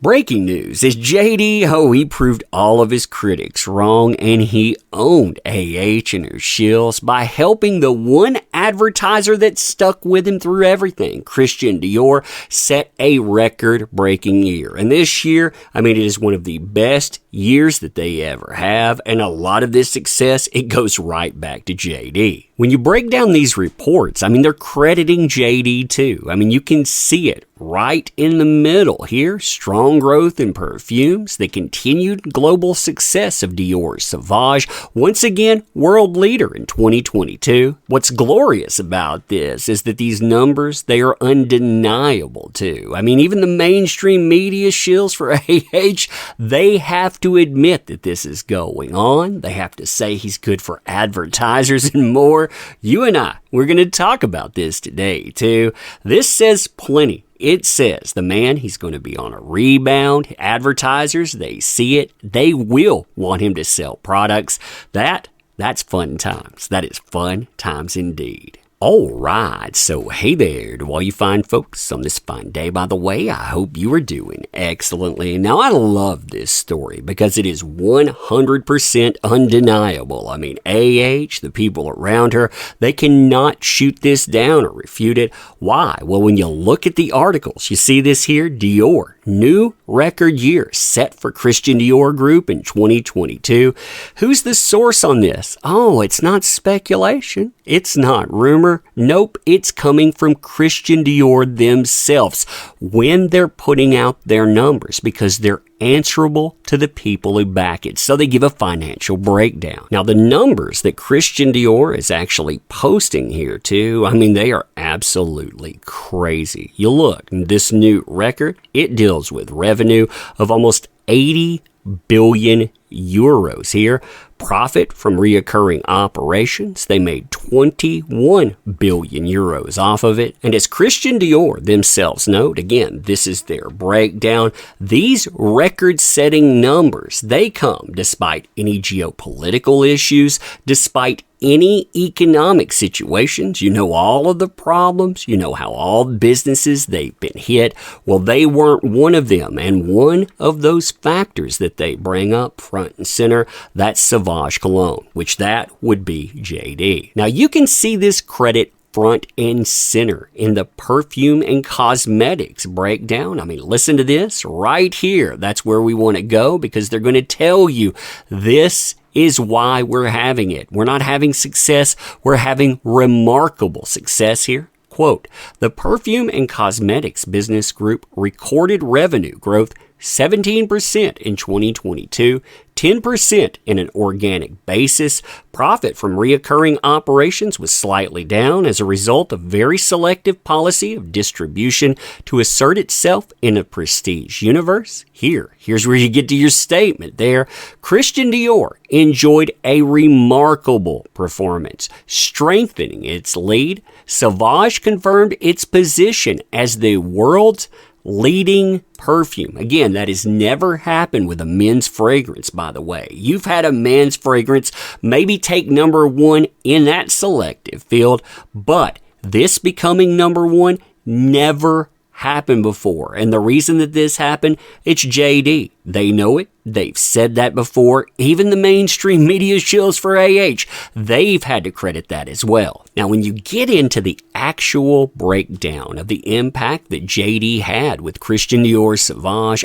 Breaking news is JD, he proved all of his critics wrong, and he owned AH and her shills by helping the one advertiser that stuck with him through everything. Christian Dior set a record-breaking year, and this year, it is one of the best years that they ever have, and a lot of this success, it goes right back to JD. When you break down these reports, they're crediting JD too. You can see it right in the middle here. Strong growth in perfumes, the continued global success of Dior's Sauvage, once again, world leader in 2022. What's glorious about this is that these numbers, they are undeniable too. Even the mainstream media shills for AH, they have to admit that this is going on. They have to say he's good for advertisers and more. You and I, we're going to talk about this today too. This says plenty. It says the man, he's going to be on a rebound. Advertisers, they see it. They will want him to sell products. That's fun times. That is fun times indeed. All right, so hey there to all you fine folks on this fine day. By the way, I hope you are doing excellently. Now, I love this story because it is 100% undeniable. AH, the people around her, they cannot shoot this down or refute it. Why? Well, when you look at the articles, you see this here, Dior, new record year set for Christian Dior Group in 2022. Who's the source on this? Oh, it's not speculation. It's not rumor. Nope, it's coming from Christian Dior themselves when they're putting out their numbers because they're answerable to the people who back it. So they give a financial breakdown. Now, the numbers that Christian Dior is actually posting here too, they are absolutely crazy. You look, this new record, it deals with revenue of almost 80 billion euros here. Profit from reoccurring operations, they made 21 billion euros off of it. And as Christian Dior themselves note, again, this is their breakdown, these record-setting numbers, they come despite any geopolitical issues, despite any economic situations. You know all of the problems. You know how all businesses, they've been hit. Well, they weren't one of them. And one of those factors that they bring up front and center, that's Sauvage cologne, which that would be JD. Now, you can see this credit front and center in the perfume and cosmetics breakdown. Listen to this right here. That's where we want to go because they're going to tell you this is why we're having it. We're not having success. We're having remarkable success here. Quote, the perfume and cosmetics business group recorded revenue growth 17% in 2022, 10% in an organic basis. Profit from reoccurring operations was slightly down as a result of very selective policy of distribution to assert itself in a prestige universe. Here's where you get to your statement there. Christian Dior enjoyed a remarkable performance, strengthening its lead. Sauvage confirmed its position as the world's leading perfume. Again, that has never happened with a men's fragrance, by the way. You've had a men's fragrance maybe take number one in that selective field, but this becoming number one never happened before. And the reason that this happened, it's JD. They know it. They've said that before. Even the mainstream media shills for AH, they've had to credit that as well. Now, when you get into the actual breakdown of the impact that JD had with Christian Dior Sauvage,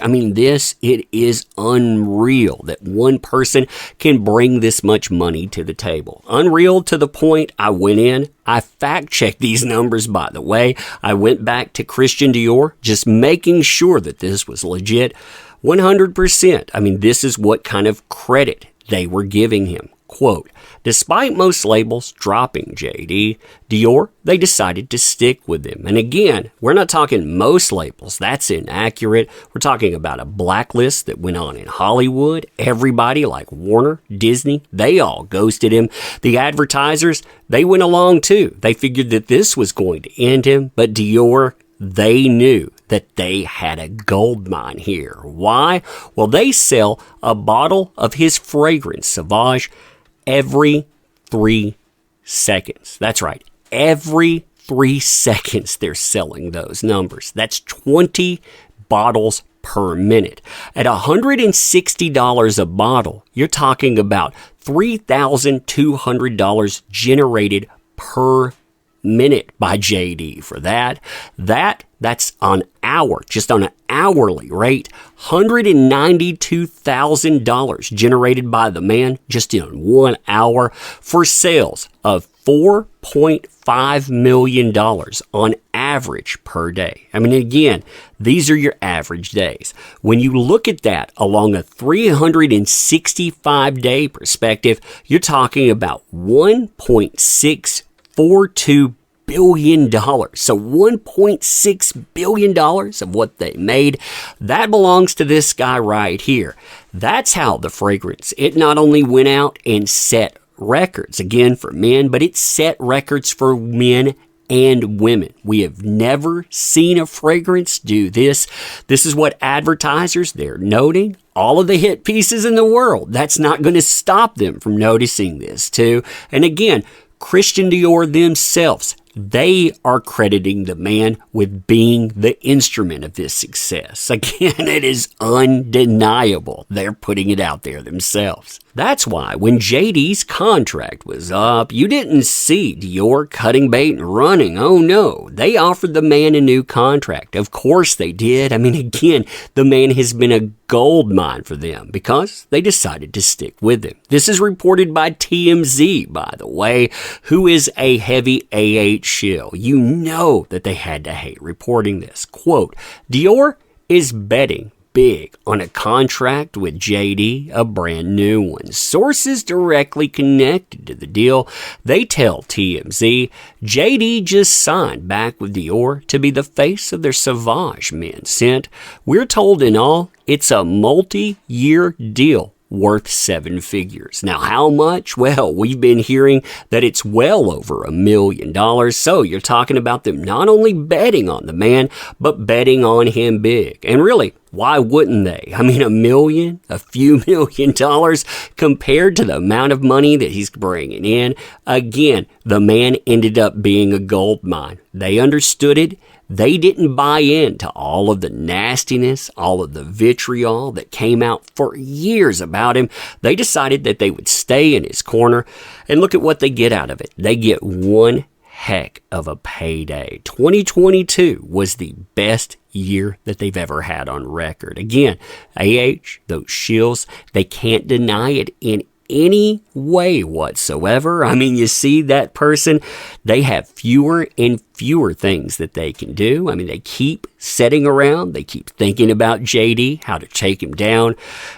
it is unreal that one person can bring this much money to the table. Unreal to the point I went in, I fact-checked these numbers, by the way. I went back to Christian Dior, just making sure that this was legit. 100%. This is what kind of credit they were giving him. Quote, despite most labels dropping JD, Dior, they decided to stick with him. And again, we're not talking most labels. That's inaccurate. We're talking about a blacklist that went on in Hollywood. Everybody like Warner, Disney, they all ghosted him. The advertisers, they went along too. They figured that this was going to end him, but Dior, they knew that they had a gold mine here. Why? Well, they sell a bottle of his fragrance, Sauvage, every 3 seconds. That's right. Every 3 seconds they're selling those numbers. That's 20 bottles per minute. At $160 a bottle, you're talking about $3,200 generated per minute by JD for that. That's on hour, just on an hourly rate, $192,000 generated by the man just in 1 hour for sales of $4.5 million on average per day. I mean, again, these are your average days. When you look at that along a 365-day perspective, you're talking about $1.642 billion. So $1.6 billion of what they made, that belongs to this guy right here. That's how the fragrance, it not only went out and set records, again for men, but it set records for men and women. We have never seen a fragrance do this. This is what advertisers, they're noting. All of the hit pieces in the world, that's not going to stop them from noticing this too. And again, Christian Dior themselves, they are crediting the man with being the instrument of this success. Again, it is undeniable. They're putting it out there themselves. That's why when JD's contract was up, you didn't see Dior cutting bait and running. Oh no, they offered the man a new contract. Of course they did. I mean, again, the man has been a gold mine for them because they decided to stick with him. This is reported by TMZ, by the way, who is a heavy shill. You know that they had to hate reporting this. Quote, Dior is betting big on a contract with JD, a brand new one. Sources directly connected to the deal, they tell TMZ, JD just signed back with Dior to be the face of their Sauvage men scent. We're told in all, it's a multi-year deal worth 7 figures. Now, how much? Well, we've been hearing that it's well over $1 million. So you're talking about them not only betting on the man, but betting on him big. And really, why wouldn't they? I mean, a few million dollars compared to the amount of money that he's bringing in. Again, the man ended up being a gold mine. They understood it. They didn't buy into all of the nastiness, all of the vitriol that came out for years about him. They decided that they would stay in his corner, and look at what they get out of it. They get one heck of a payday. 2022 was the best year that they've ever had on record. Again, those shills, they can't deny it in any way whatsoever. I mean, you see that person, they have fewer and fewer things that they can do. I mean, they keep sitting around, they keep thinking about JD, how to take him down.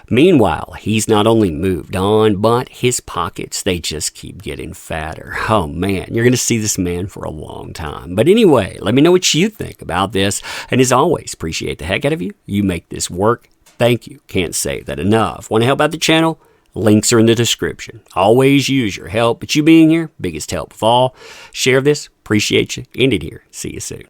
Meanwhile, he's not only moved on, but his pockets, they just keep getting fatter. Oh man, you're going to see this man for a long time. But anyway, let me know what you think about this. And as always, appreciate the heck out of you. You make this work. Thank you. Can't say that enough. Want to help out the channel? Links are in the description. Always use your help, but you being here, biggest help of all. Share this. Appreciate you. End it here. See you soon.